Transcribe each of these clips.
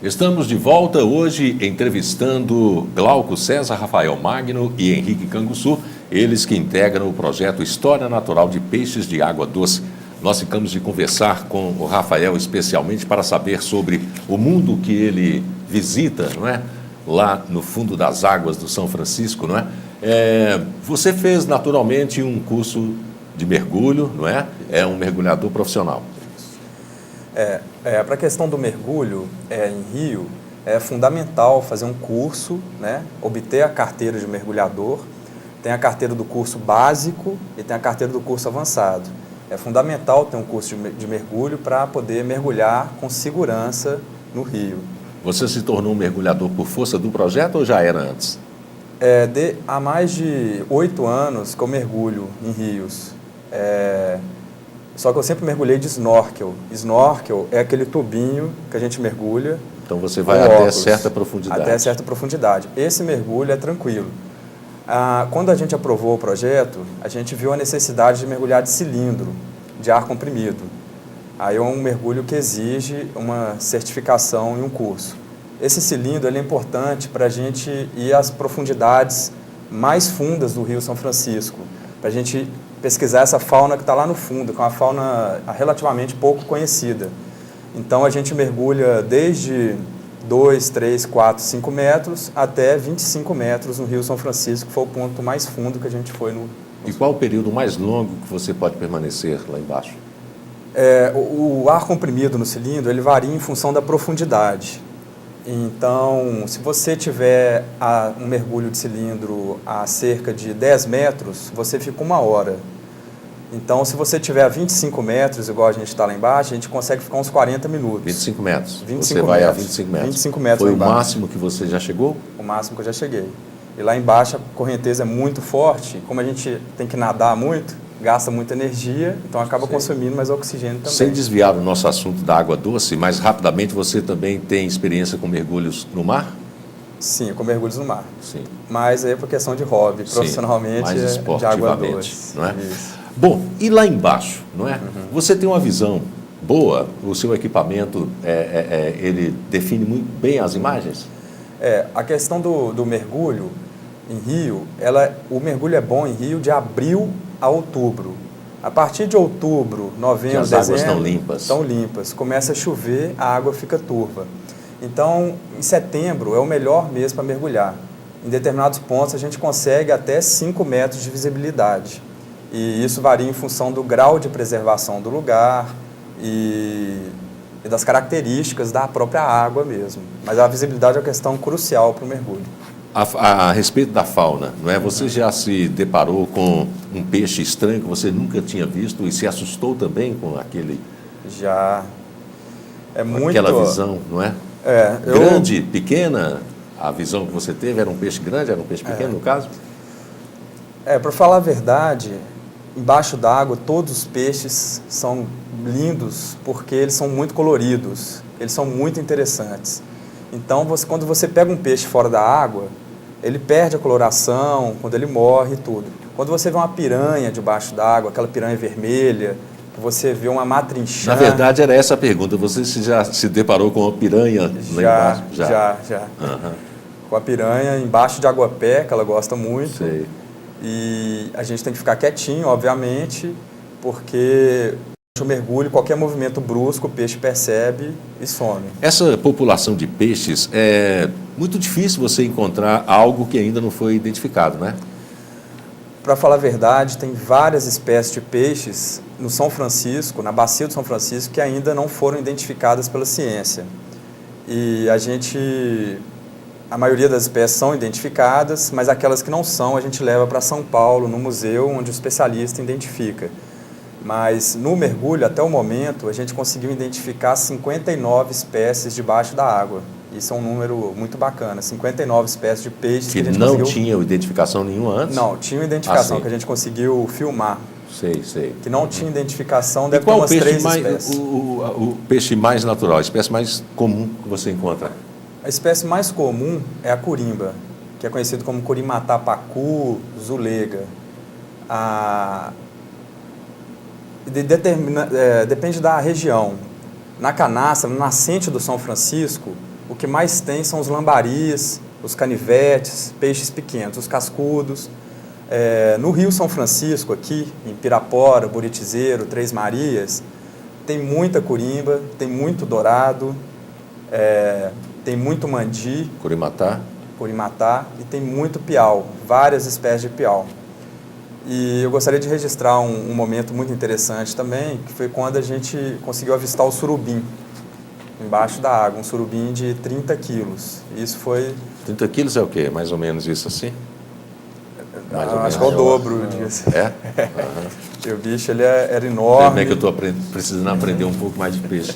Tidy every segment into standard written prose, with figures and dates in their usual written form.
Estamos de volta hoje entrevistando Glauco César, Rafael Magno e Henrique Canguçu, eles que integram o projeto História Natural de Peixes de Água Doce. Nós ficamos de conversar com o Rafael especialmente para saber sobre o mundo que ele visita, não é? Lá no fundo das águas do São Francisco, não é? Você fez naturalmente um curso de mergulho, não é? É um mergulhador profissional. Para a questão do mergulho em rio, é fundamental fazer um curso, né? Obter a carteira de mergulhador. Tem a carteira do curso básico e tem a carteira do curso avançado. É fundamental ter um curso de mergulho para poder mergulhar com segurança no rio. Você se tornou um mergulhador por força do projeto ou já era antes? Há mais de 8 anos que eu mergulho em rios. Só que eu sempre mergulhei de snorkel. Snorkel é aquele tubinho que a gente mergulha. Então você vai até certa profundidade. Até certa profundidade. Esse mergulho é tranquilo. Quando a gente aprovou o projeto, a gente viu a necessidade de mergulhar de cilindro, de ar comprimido. Aí é um mergulho que exige uma certificação e um curso. Esse cilindro ele é importante para a gente ir às profundidades mais fundas do Rio São Francisco, para a gente pesquisar essa fauna que está lá no fundo, que é uma fauna relativamente pouco conhecida. Então a gente mergulha desde 2, 3, 4, 5 metros até 25 metros no Rio São Francisco, que foi o ponto mais fundo que a gente foi no... E qual o período mais longo que você pode permanecer lá embaixo? O ar comprimido no cilindro ele varia em função da profundidade. Então, se você tiver um mergulho de cilindro a cerca de 10 metros, você fica 1 hora. Então, se você tiver a 25 metros, igual a gente está lá embaixo, a gente consegue ficar uns 40 minutos. 25 metros? 25 você vai a 25 metros? 25 metros Foi lá o embaixo. máximo que você já chegou? O máximo que eu já cheguei. E lá embaixo a correnteza é muito forte, como a gente tem que nadar muito, gasta muita energia, então acaba consumindo mais oxigênio também. Sem desviar o nosso assunto da água doce, mas rapidamente você também tem experiência com mergulhos no mar? Sim, com mergulhos no mar. Sim. Mas aí é por questão de hobby, profissionalmente mais de água doce. Não é? Isso. Bom, e lá embaixo, não é? Você tem uma visão boa, o seu equipamento, ele define muito bem as imagens? A questão do mergulho em rio, o mergulho é bom em rio de abril a outubro. A partir de outubro, novembro, as dezembro... águas estão limpas. Estão limpas. Começa a chover, a água fica turva. Então, em setembro é o melhor mês para mergulhar. Em determinados pontos, a gente consegue até 5 metros de visibilidade. E isso varia em função do grau de preservação do lugar e das características da própria água mesmo. Mas a visibilidade é uma questão crucial para o mergulho. A respeito da fauna, não é? Você já se deparou com um peixe estranho que você nunca tinha visto e se assustou também com aquele... Já. Aquela visão, não é? Grande, pequena, a visão que você teve, era um peixe grande, era um peixe pequeno no caso? Para falar a verdade, embaixo d'água todos os peixes são lindos porque eles são muito coloridos, eles são muito interessantes. Então, quando você pega um peixe fora da água, ele perde a coloração, quando ele morre e tudo. Quando você vê uma piranha debaixo d'água, aquela piranha vermelha, você vê uma matrinchã... Na verdade, era essa a pergunta. Você já se deparou com uma piranha lá embaixo? Já. Com a piranha embaixo de aguapé, que ela gosta muito. Sei. E a gente tem que ficar quietinho, obviamente, porque o mergulho, qualquer movimento brusco, o peixe percebe e some. Essa população de peixes, é muito difícil você encontrar algo que ainda não foi identificado, né? Para falar a verdade, tem várias espécies de peixes no São Francisco, na bacia do São Francisco, que ainda não foram identificadas pela ciência. E a maioria das espécies são identificadas, mas aquelas que não são, a gente leva para São Paulo, no museu, onde o especialista identifica. Mas no mergulho, até o momento, a gente conseguiu identificar 59 espécies debaixo da água. Isso é um número muito bacana, 59 espécies de peixes que a gente não tinham identificação nenhuma antes? Não, tinha identificação que a gente conseguiu filmar. Sei. Que não tinha identificação, deve ter umas 3 espécies. O peixe mais natural, a espécie mais comum que você encontra? A espécie mais comum é a corimba, que é conhecido como curimatá pacu, zulega. Depende da região. Na Canastra, no nascente do São Francisco, o que mais tem são os lambaris, os canivetes, peixes pequenos, os cascudos. No Rio São Francisco, aqui, em Pirapora, Buritizeiro, Três Marias, tem muita curimba, tem muito dourado, tem muito mandi, curimatá, e tem muito piau, várias espécies de piau. E eu gostaria de registrar um momento muito interessante também, que foi quando a gente conseguiu avistar o surubim, embaixo da água, um surubim de 30 quilos. Isso foi... 30 quilos é o quê? Mais ou menos isso assim? Acho que é o dobro disso. É? E o bicho ele era enorme. Como é que eu estou precisando aprender um pouco mais de peixe?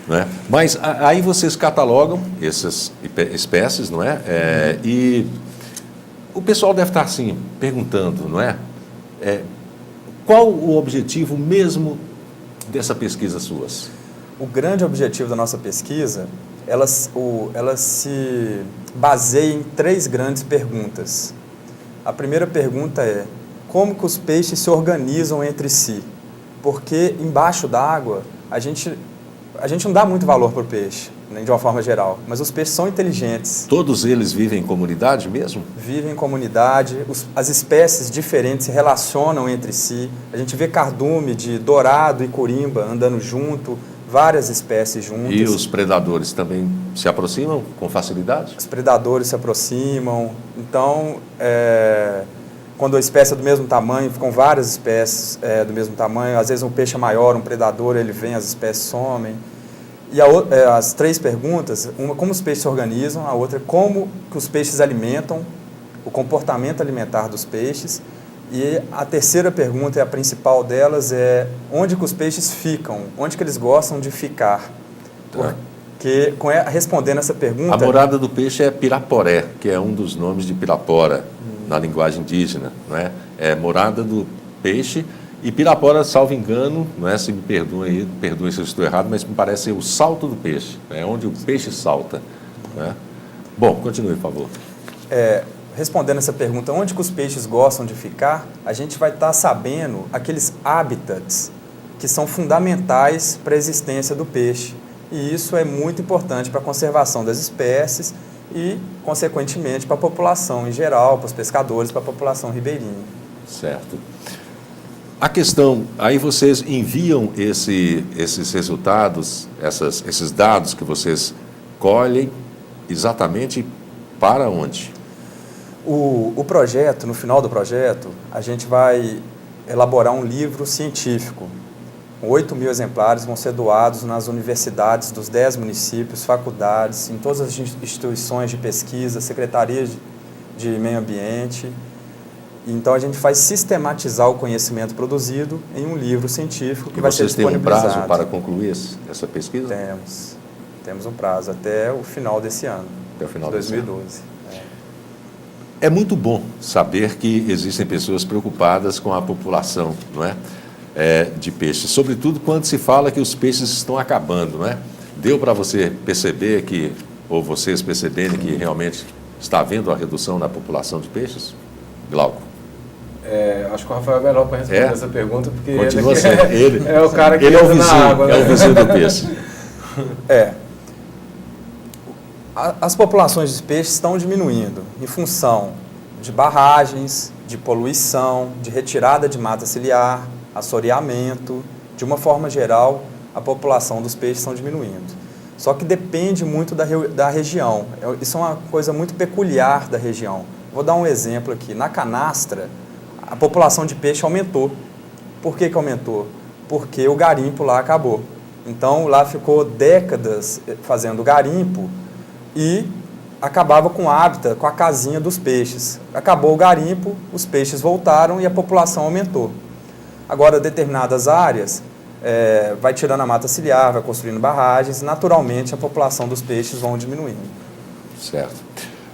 Não é? Mas aí vocês catalogam essas espécies, não é? E o pessoal deve estar assim, perguntando, não é? Qual o objetivo mesmo dessa pesquisa suas? O grande objetivo da nossa pesquisa, ela se baseia em 3 grandes perguntas. A primeira pergunta é: como que os peixes se organizam entre si? Porque embaixo d'água a gente não dá muito valor para o peixe, nem de uma forma geral, mas os peixes são inteligentes. Todos eles vivem em comunidade mesmo? Vivem em comunidade, as espécies diferentes se relacionam entre si. A gente vê cardume de dourado e corimba andando junto, várias espécies juntas. E os predadores também se aproximam com facilidade? Os predadores se aproximam. Então, quando a espécie é do mesmo tamanho, ficam várias espécies do mesmo tamanho. Às vezes um peixe é maior, um predador, ele vem, as espécies somem. E as 3 perguntas, uma, como os peixes se organizam, a outra, como que os peixes alimentam, o comportamento alimentar dos peixes. E a terceira pergunta, e a principal delas, é onde que os peixes ficam, onde que eles gostam de ficar. Porque, respondendo essa pergunta... A morada do peixe é Piraporé, que é um dos nomes de Pirapora, na linguagem indígena, não é? É morada do peixe, e Pirapora, salvo engano, não é? Se me perdoem se eu estou errado, mas me parece ser o salto do peixe, é onde o peixe salta. Não é? Bom, continue, por favor. Respondendo essa pergunta, onde que os peixes gostam de ficar, a gente vai estar sabendo aqueles hábitats que são fundamentais para a existência do peixe. E isso é muito importante para a conservação das espécies e, consequentemente, para a população em geral, para os pescadores, para a população ribeirinha. Certo. A questão, aí vocês enviam esses resultados, esses dados que vocês colhem, exatamente para onde? O projeto, no final do projeto, a gente vai elaborar um livro científico. 8.000 exemplares vão ser doados nas universidades dos 10 municípios, faculdades, em todas as instituições de pesquisa, secretarias de meio ambiente. Então, a gente vai sistematizar o conhecimento produzido em um livro científico que vai ser disponibilizado. Vocês têm um prazo para concluir essa pesquisa? Temos um prazo até o final desse ano, até o final de 2012. É muito bom saber que existem pessoas preocupadas com a população, não é? De peixes, sobretudo quando se fala que os peixes estão acabando, não é? Deu para você perceber ou vocês perceberem que realmente está havendo a redução na população de peixes? Glauco. Acho que o Rafael é melhor para responder essa pergunta, porque continua ele é o cara que ele entra na água. Né? É o vizinho do peixe. As populações de peixes estão diminuindo em função de barragens, de poluição, de retirada de mata ciliar, assoreamento. De uma forma geral, a população dos peixes estão diminuindo. Só que depende muito da região. Isso é uma coisa muito peculiar da região. Vou dar um exemplo aqui. Na Canastra, a população de peixe aumentou. Por que aumentou? Porque o garimpo lá acabou. Então, lá ficou décadas fazendo garimpo e acabava com o hábitat, com a casinha dos peixes. Acabou o garimpo, os peixes voltaram e a população aumentou. Agora, determinadas áreas, vai tirando a mata ciliar, vai construindo barragens, naturalmente a população dos peixes vão diminuindo. Certo.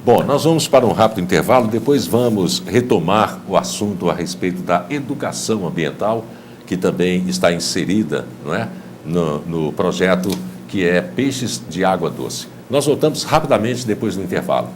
Bom, nós vamos para um rápido intervalo, depois vamos retomar o assunto a respeito da educação ambiental, que também está inserida, não é, no projeto que é Peixes de Água Doce. Nós voltamos rapidamente depois do intervalo.